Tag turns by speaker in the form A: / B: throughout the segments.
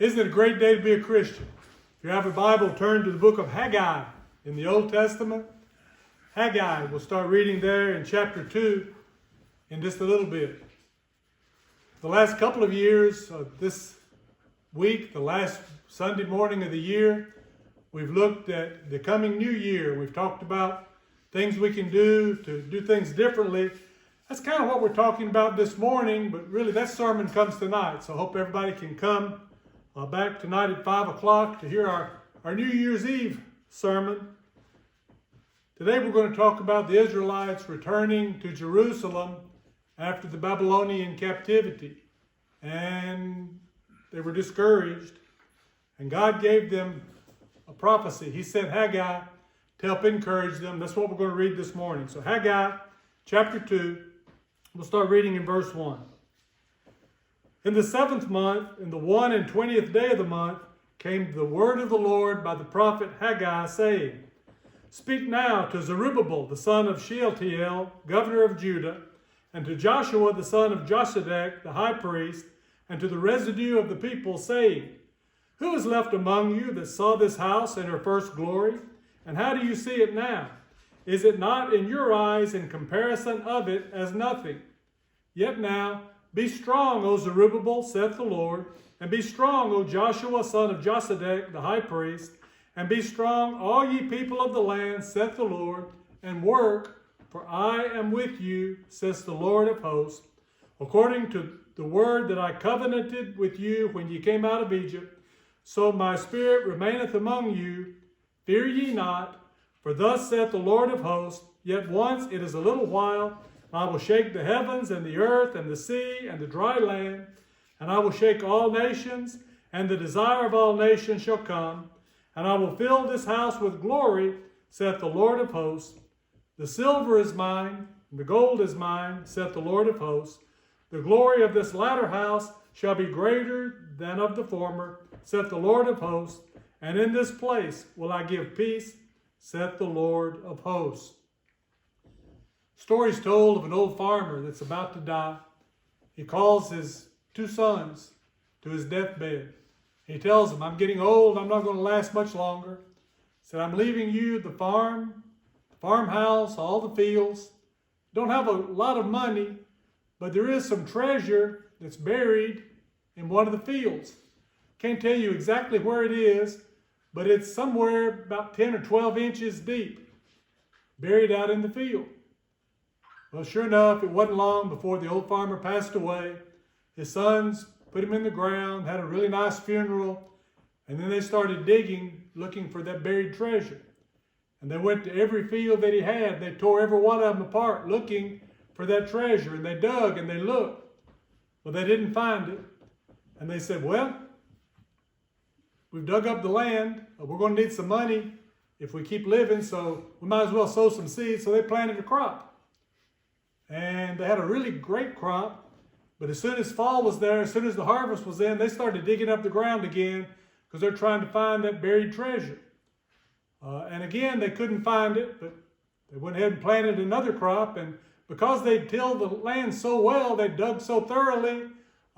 A: Isn't it a great day to be a Christian? If you have a Bible, turn to the book of Haggai in the Old Testament. Haggai, we'll start reading there in chapter 2 in just a little bit. The last couple of years, this week, the last Sunday morning of the year, we've looked at the coming new year. We've talked about things we can do to do things differently. That's kind of what we're talking about this morning, but really that sermon comes tonight. So I hope everybody can come back tonight at 5 o'clock to hear our New Year's Eve sermon. Today we're going to talk about the Israelites returning to Jerusalem after the Babylonian captivity. And they were discouraged. And God gave them a prophecy. He sent Haggai to help encourage them. That's what we're going to read this morning. So Haggai chapter 2, we'll start reading in verse 1. In the 7th month, in the 21st day of the month, came the word of the Lord by the prophet Haggai, saying, Speak now to Zerubbabel, the son of Shealtiel, governor of Judah, and to Joshua, the son of Josedek, the high priest, and to the residue of the people, saying, Who is left among you that saw this house in her first glory? And how do you see it now? Is it not in your eyes in comparison of it as nothing? Yet now, be strong, O Zerubbabel, saith the Lord, and be strong, O Joshua, son of Josedek, the high priest, and be strong, all ye people of the land, saith the Lord, and work, for I am with you, says the Lord of hosts, according to the word that I covenanted with you when ye came out of Egypt. So my spirit remaineth among you. Fear ye not, for thus saith the Lord of hosts, Yet once it is a little while, I will shake the heavens and the earth and the sea and the dry land, and I will shake all nations, and the desire of all nations shall come, and I will fill this house with glory, saith the Lord of hosts. The silver is mine, and the gold is mine, saith the Lord of hosts. The glory of this latter house shall be greater than of the former, saith the Lord of hosts. And in this place will I give peace, saith the Lord of hosts. Stories told of an old farmer that's about to die. He calls his 2 sons to his deathbed. He tells them, I'm getting old, I'm not going to last much longer. He said, I'm leaving you the farmhouse, all the fields. Don't have a lot of money, but there is some treasure that's buried in one of the fields. Can't tell you exactly where it is, but it's somewhere about 10 or 12 inches deep, buried out in the field. Well, sure enough, it wasn't long before the old farmer passed away. His sons put him in the ground, had a really nice funeral, and then they started digging, looking for that buried treasure. And they went to every field that he had. They tore every one of them apart, looking for that treasure. And they dug and they looked. Well, they didn't find it. And they said, well, we've dug up the land. We're going to need some money if we keep living, so we might as well sow some seeds. So they planted a crop. And they had a really great crop. But as soon as fall was there, as soon as the harvest was in, they started digging up the ground again because they're trying to find that buried treasure. And again, they couldn't find it, but they went ahead and planted another crop. And because they'd tilled the land so well, they dug so thoroughly,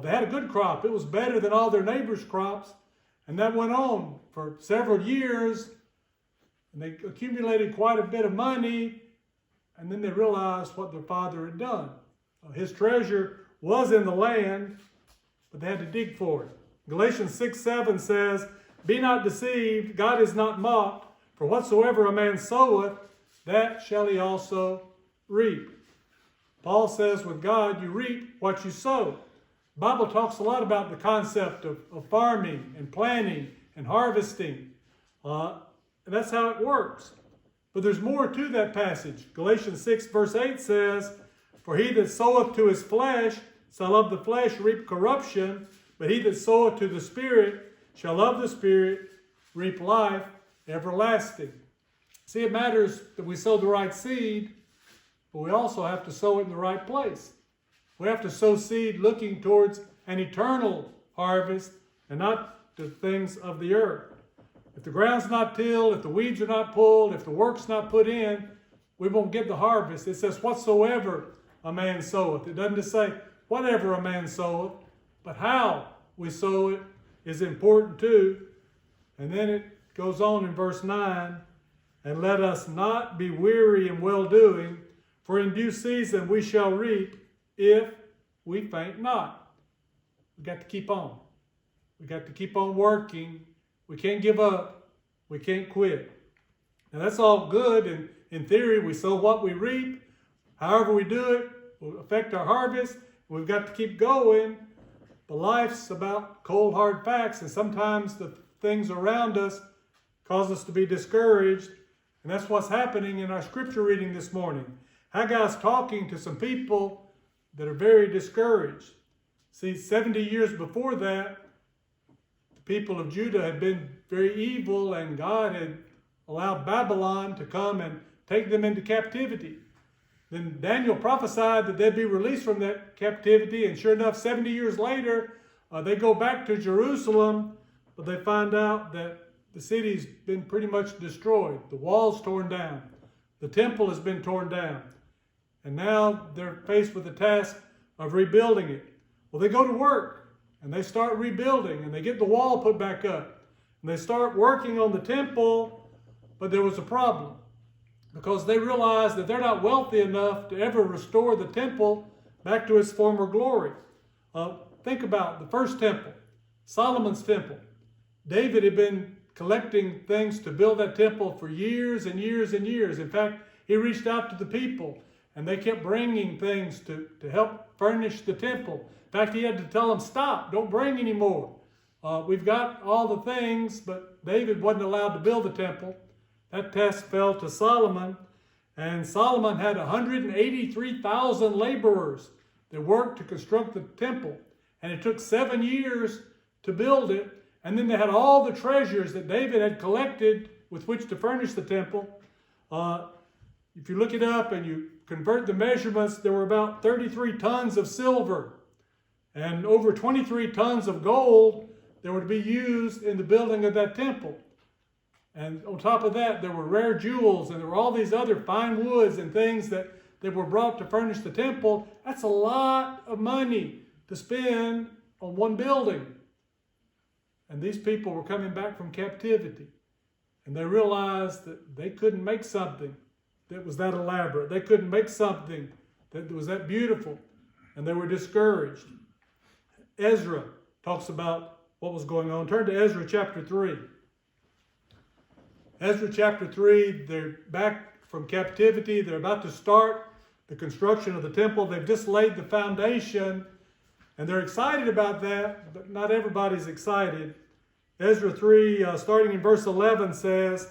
A: they had a good crop. It was better than all their neighbors' crops. And that went on for several years. And they accumulated quite a bit of money. And then they realized what their father had done. His treasure was in the land, but they had to dig for it. Galatians 6:7 says, Be not deceived, God is not mocked, for whatsoever a man soweth, that shall he also reap. Paul says with God, you reap what you sow. The Bible talks a lot about the concept of farming and planting and harvesting. And that's how it works. But there's more to that passage. Galatians 6 verse 8 says, For he that soweth to his flesh shall of the flesh reap corruption, but he that soweth to the Spirit shall of the Spirit reap life everlasting. See, it matters that we sow the right seed, but we also have to sow it in the right place. We have to sow seed looking towards an eternal harvest and not the things of the earth. If the ground's not tilled, if the weeds are not pulled, if the work's not put in, we won't get the harvest. It says, whatsoever a man soweth. It doesn't just say, whatever a man soweth, but how we sow it is important too. And then it goes on in verse 9, and let us not be weary in well-doing, for in due season we shall reap if we faint not. We got to keep on. We got to keep on working. We can't give up. We can't quit. Now that's all good, and in theory we sow what we reap. However we do it will affect our harvest. We've got to keep going. But life's about cold hard facts, and sometimes the things around us cause us to be discouraged. And that's what's happening in our scripture reading this morning. Haggai's talking to some people that are very discouraged. See, 70 years before that, the people of Judah had been very evil, and God had allowed Babylon to come and take them into captivity. Then Daniel prophesied that they'd be released from that captivity, and sure enough, 70 years later, they go back to Jerusalem, but they find out that the city's been pretty much destroyed. The wall's torn down. The temple has been torn down. And now they're faced with the task of rebuilding it. Well, they go to work, and they start rebuilding, and they get the wall put back up. And they start working on the temple, but there was a problem, because they realized that they're not wealthy enough to ever restore the temple back to its former glory. Think about the first temple, Solomon's temple. David had been collecting things to build that temple for years and years and years. In fact, he reached out to the people, and they kept bringing things to help furnish the temple. In fact, he had to tell them, stop, don't bring any more. We've got all the things, but David wasn't allowed to build the temple. That task fell to Solomon, and Solomon had 183,000 laborers that worked to construct the temple. And it took 7 years to build it. And then they had all the treasures that David had collected with which to furnish the temple. If you look it up and you convert the measurements, there were about 33 tons of silver and over 23 tons of gold that were to be used in the building of that temple. And on top of that, there were rare jewels, and there were all these other fine woods and things that were brought to furnish the temple. That's a lot of money to spend on one building. And these people were coming back from captivity, and they realized that they couldn't make something that was that elaborate. They couldn't make something that was that beautiful, and they were discouraged. Ezra talks about what was going on. Turn to Ezra chapter 3. Ezra chapter 3, they're back from captivity. They're about to start the construction of the temple. They've just laid the foundation, and they're excited about that, but not everybody's excited. Ezra 3, starting in verse 11, says,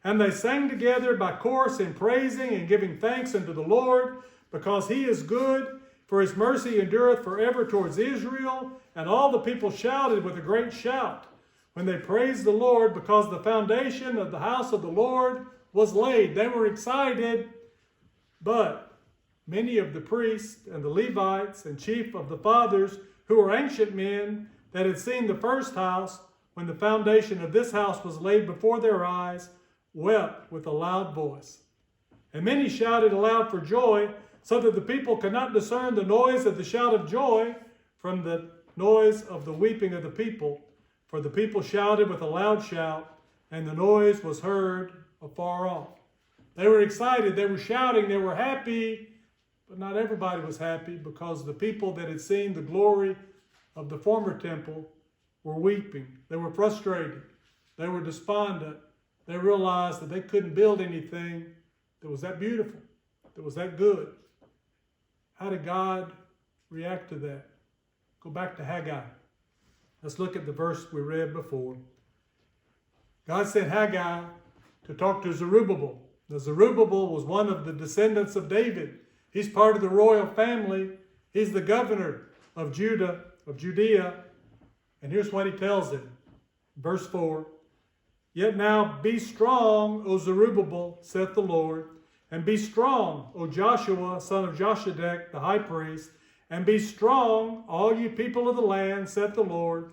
A: And they sang together by chorus in praising and giving thanks unto the Lord, because he is good, for his mercy endureth forever towards Israel. And all the people shouted with a great shout when they praised the Lord, because the foundation of the house of the Lord was laid. They were excited, but many of the priests and the Levites and chief of the fathers, who were ancient men that had seen the first house, when the foundation of this house was laid before their eyes, wept with a loud voice. And many shouted aloud for joy, so that the people could not discern the noise of the shout of joy from the noise of the weeping of the people. For the people shouted with a loud shout, and the noise was heard afar off. They were excited, they were shouting, they were happy, but not everybody was happy, because the people that had seen the glory of the former temple were weeping. They were frustrated. They were despondent. They realized that they couldn't build anything that was that beautiful, that was that good. How did God react to that? Go back to Haggai. Let's look at the verse we read before. God sent Haggai to talk to Zerubbabel. Now, Zerubbabel was one of the descendants of David. He's part of the royal family. He's the governor of Judea. And here's what he tells him. Verse 4. Yet now be strong, O Zerubbabel, saith the Lord, and be strong, O Joshua, son of Joshadek, the high priest, and be strong, all you people of the land, saith the Lord,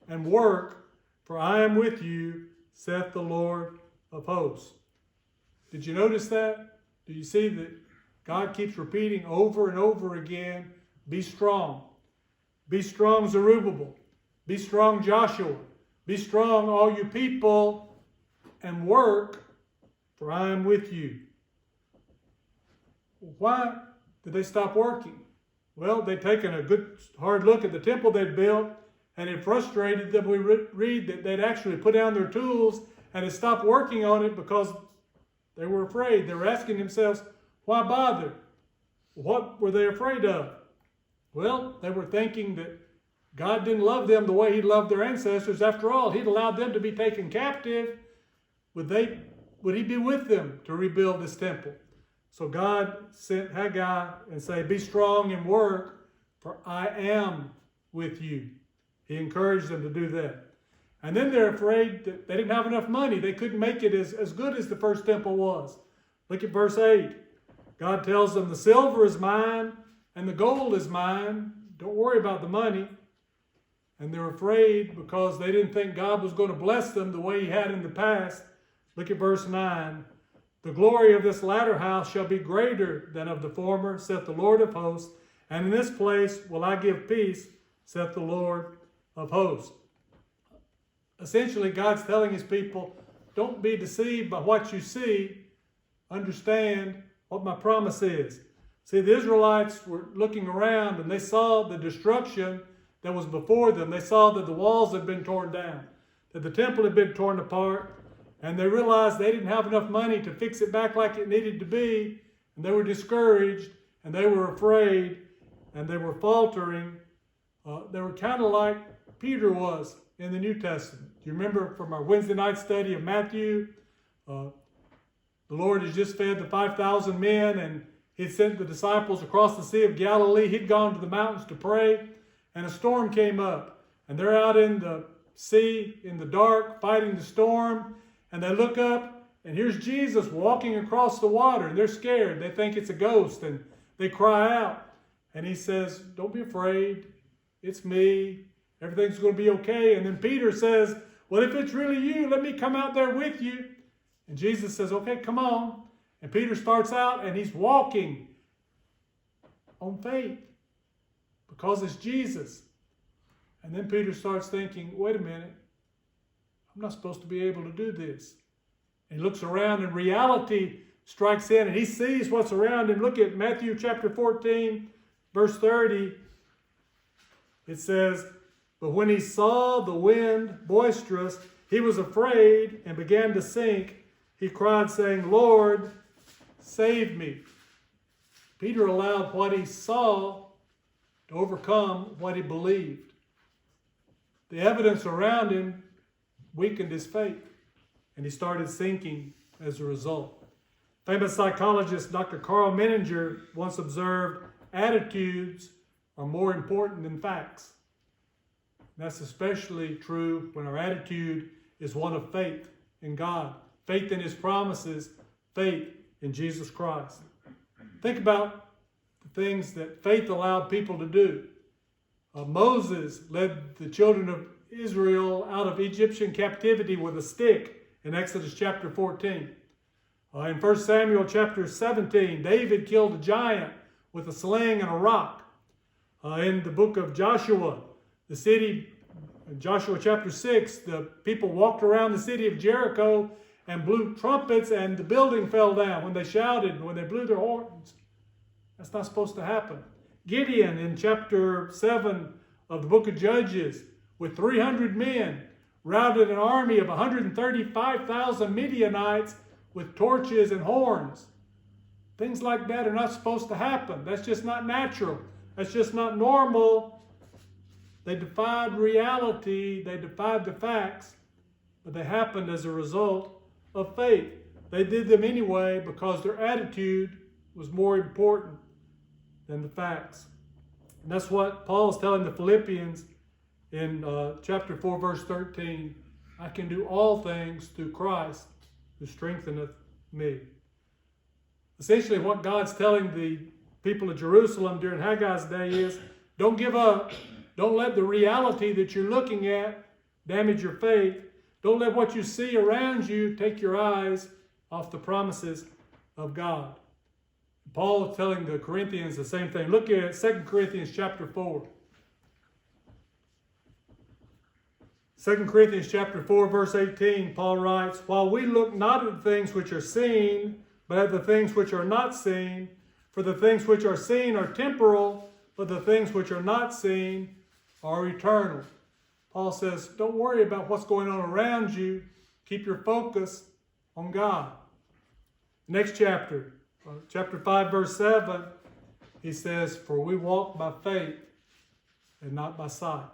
A: and work, for I am with you, saith the Lord of hosts. Did you notice that? Do you see that God keeps repeating over and over again, be strong. Be strong, Zerubbabel. Be strong, Joshua. Be strong, all you people, and work, for I am with you. Why did they stop working? Well, they'd taken a good hard look at the temple they'd built, and it frustrated them. We read that they'd actually put down their tools and had stopped working on it because they were afraid. They were asking themselves, why bother? What were they afraid of? Well, they were thinking that God didn't love them the way He loved their ancestors. After all, He'd allowed them to be taken captive. Would He be with them to rebuild this temple? So God sent Haggai and said, be strong and work, for I am with you. He encouraged them to do that. And then they're afraid that they didn't have enough money. They couldn't make it as good as the first temple was. Look at verse 8. God tells them, the silver is mine and the gold is mine. Don't worry about the money. And they're afraid because they didn't think God was going to bless them the way He had in the past. Look at verse 9. The glory of this latter house shall be greater than of the former, saith the Lord of hosts. And in this place will I give peace, saith the Lord of hosts. Essentially, God's telling His people, don't be deceived by what you see. Understand what my promise is. See, the Israelites were looking around and they saw the destruction that was before them. They saw that the walls had been torn down, that the temple had been torn apart, and they realized they didn't have enough money to fix it back like it needed to be, and they were discouraged, and they were afraid, and they were faltering. They were kind of like Peter was in the New Testament. Do you remember from our Wednesday night study of Matthew? The Lord has just fed the 5,000 men, and He'd sent the disciples across the Sea of Galilee. He'd gone to the mountains to pray, and a storm came up. And they're out in the sea in the dark fighting the storm, and they look up, and here's Jesus walking across the water, and they're scared. They think it's a ghost, and they cry out. And He says, don't be afraid. It's me. Everything's going to be okay. And then Peter says, well, if it's really you, let me come out there with you. And Jesus says, okay, come on. And Peter starts out, and he's walking on faith because it's Jesus. And then Peter starts thinking, wait a minute, I'm not supposed to be able to do this. And he looks around, and reality strikes in, and he sees what's around him. Look at Matthew chapter 14, verse 30. It says, but when he saw the wind boisterous, he was afraid and began to sink. He cried, saying, Lord, save me. Peter allowed what he saw to overcome what he believed. The evidence around him weakened his faith, and he started sinking as a result. Famous psychologist Dr. Carl Menninger once observed, attitudes are more important than facts. That's especially true when our attitude is one of faith in God, faith in His promises, faith in Jesus Christ. Think about the things that faith allowed people to do. Moses led the children of Israel out of Egyptian captivity with a stick in Exodus chapter 14. In 1 Samuel chapter 17, David killed a giant with a sling and a rock. In the book of Joshua, the city, in Joshua chapter 6, the people walked around the city of Jericho and blew trumpets, and the building fell down when they shouted, when they blew their horns. That's not supposed to happen. Gideon in chapter 7 of the book of Judges, with 300 men, routed an army of 135,000 Midianites with torches and horns. Things like that are not supposed to happen. That's just not natural. That's just not normal. They defied reality. They defied the facts. But they happened as a result of faith. They did them anyway because their attitude was more important than the facts. And that's what Paul's telling the Philippians in chapter 4, verse 13. I can do all things through Christ who strengtheneth me. Essentially, what God's telling the people of Jerusalem during Haggai's day is, don't give up. Don't let the reality that you're looking at damage your faith. Don't let what you see around you take your eyes off the promises of God. Paul is telling the Corinthians the same thing. Look at 2 Corinthians chapter 4. 2 Corinthians chapter 4, verse 18, Paul writes, "While we look not at the things which are seen, but at the things which are not seen, for the things which are seen are temporal, but the things which are not seen are eternal." Paul says, don't worry about what's going on around you. Keep your focus on God. Next chapter, chapter 5, verse 7, he says, "For we walk by faith and not by sight."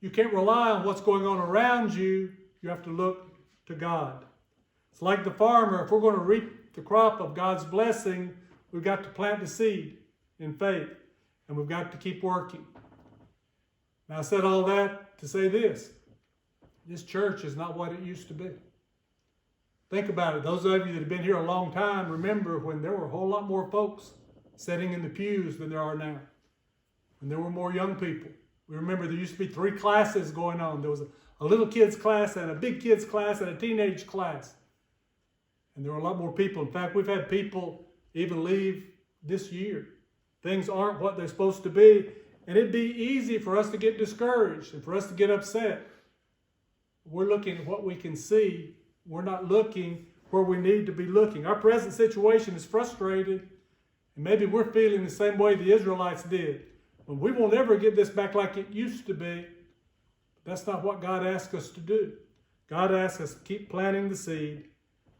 A: You can't rely on what's going on around you. You have to look to God. It's like the farmer. If we're going to reap the crop of God's blessing, we've got to plant the seed in faith, and we've got to keep working. Now, I said all that to say this. This church is not what it used to be. Think about it. Those of you that have been here a long time, remember when there were a whole lot more folks sitting in the pews than there are now. When there were more young people. We remember there used to be 3 classes going on. There was a little kids class and a big kids class and a teenage class. And there were a lot more people. In fact, we've had people even leave this year. Things aren't what they're supposed to be. And it'd be easy for us to get discouraged and for us to get upset. We're looking at what we can see. We're not looking where we need to be looking. Our present situation is frustrated. And maybe we're feeling the same way the Israelites did. When we won't ever get this back like it used to be. That's not what God asked us to do. God asks us to keep planting the seed.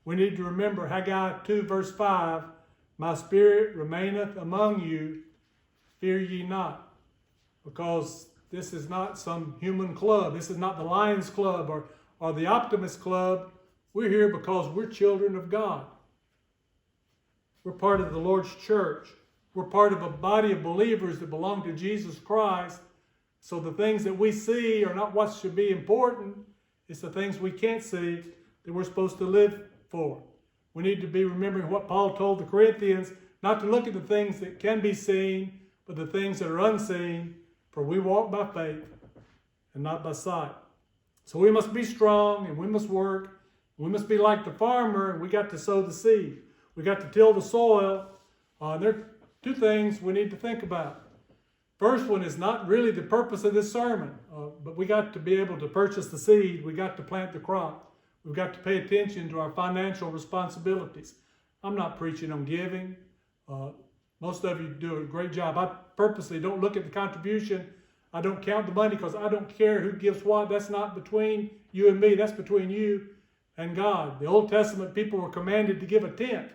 A: We need to remember Haggai 2 verse 5, "My spirit remaineth among you, fear ye not." Because this is not some human club. This is not the Lions Club or the Optimist Club. We're here because we're children of God. We're part of the Lord's church. We're part of a body of believers that belong to Jesus Christ. So the things that we see are not what should be important. It's the things we can't see that we're supposed to live for. We need to be remembering what Paul told the Corinthians, not to look at the things that can be seen, but the things that are unseen. For we walk by faith and not by sight. So we must be strong and we must work. We must be like the farmer, and we got to sow the seed. We got to till the soil. There are 2 things we need to think about. First one is not really the purpose of this sermon, but we got to be able to purchase the seed. We got to plant the crop. We've got to pay attention to our financial responsibilities. I'm not preaching on giving. Most of you do a great job. I purposely don't look at the contribution. I don't count the money because I don't care who gives what. That's not between you and me. That's between you and God. The Old Testament people were commanded to give a tenth.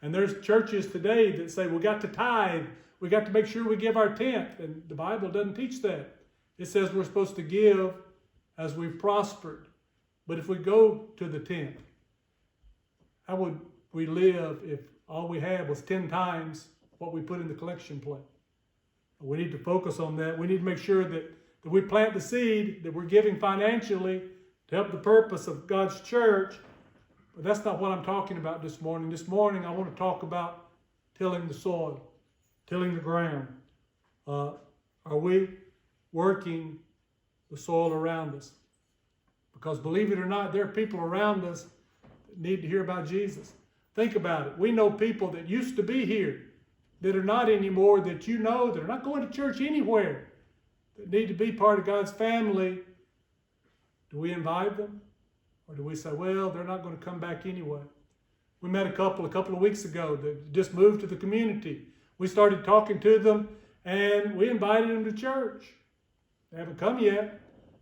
A: And there's churches today that say we got to tithe. We got to make sure we give our tenth. And the Bible doesn't teach that. It says we're supposed to give as we've prospered. But if we go to the tenth, how would we live if all we had was 10 times what we put in the collection plate? We need to focus on that. We need to make sure that we plant the seed, that we're giving financially to help the purpose of God's church. But that's not what I'm talking about this morning. This morning I want to talk about tilling the soil, tilling the ground. Are we working the soil around us? Because believe it or not, there are people around us that need to hear about Jesus. Think about it. We know people that used to be here that are not anymore, that you know, that are not going to church anywhere, that need to be part of God's family. Do we invite them? Or do we say, well, they're not going to come back anyway? We met a couple of weeks ago that just moved to the community. We started talking to them and we invited them to church. They haven't come yet.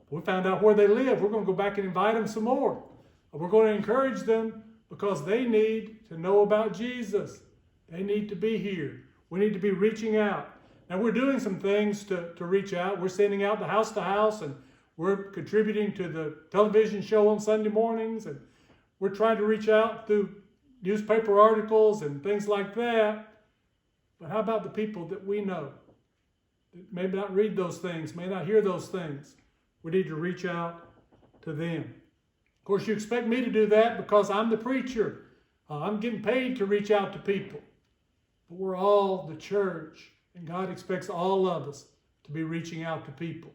A: We found out where they live. We're going to go back and invite them some more. We're going to encourage them because they need to know about Jesus. They need to be here. We need to be reaching out. Now, we're doing some things to reach out. We're sending out the house to house, and we're contributing to the television show on Sunday mornings, and we're trying to reach out through newspaper articles and things like that. But how about the people that we know that may not read those things, may not hear those things? We need to reach out to them. Of course, you expect me to do that because I'm the preacher. I'm getting paid to reach out to people. But we're all the church, and God expects all of us to be reaching out to people.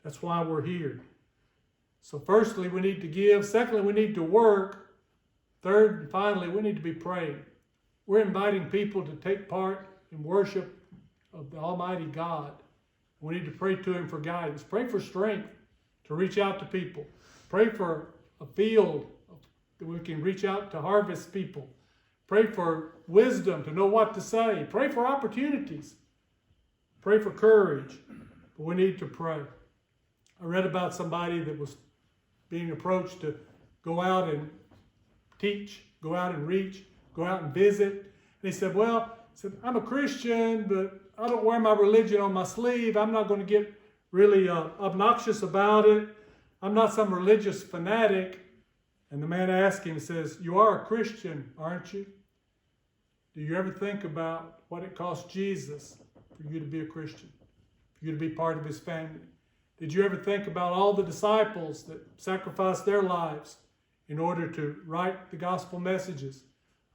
A: That's why we're here. So firstly, we need to give. Secondly, we need to work. Third, and finally, we need to be praying. We're inviting people to take part in worship of the Almighty God. We need to pray to Him for guidance. Pray for strength to reach out to people. Pray for a field that we can reach out to harvest people. Pray for wisdom to know what to say. Pray for opportunities. Pray for courage. But we need to pray. I read about somebody that was being approached to go out and teach, go out and reach, go out and visit. And he said, well, I'm a Christian, but I don't wear my religion on my sleeve. I'm not going to get really obnoxious about it. I'm not some religious fanatic. And the man asked him, says, you are a Christian, aren't you? Do you ever think about what it cost Jesus for you to be a Christian, for you to be part of his family? Did you ever think about all the disciples that sacrificed their lives in order to write the gospel messages,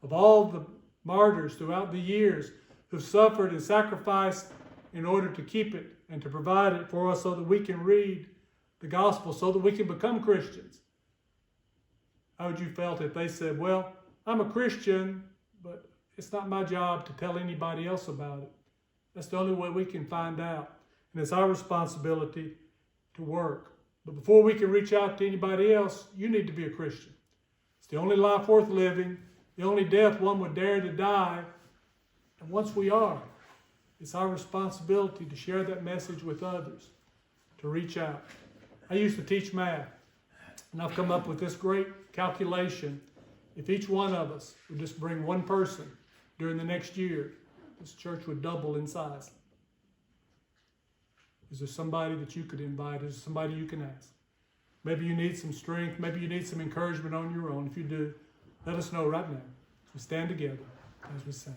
A: of all the martyrs throughout the years who've suffered and sacrificed in order to keep it and to provide it for us so that we can read the gospel, so that we can become Christians? How would you felt if they said, well, I'm a Christian, but it's not my job to tell anybody else about it? That's the only way we can find out. And it's our responsibility to work. But before we can reach out to anybody else, you need to be a Christian. It's the only life worth living, the only death one would dare to die. And once we are, it's our responsibility to share that message with others, to reach out. I used to teach math, and I've come up with this great calculation. If each one of us would just bring one person during the next year, this church would double in size. Is there somebody that you could invite? Is there somebody you can ask? Maybe you need some strength. Maybe you need some encouragement on your own. If you do, let us know right now. We stand together as we sing.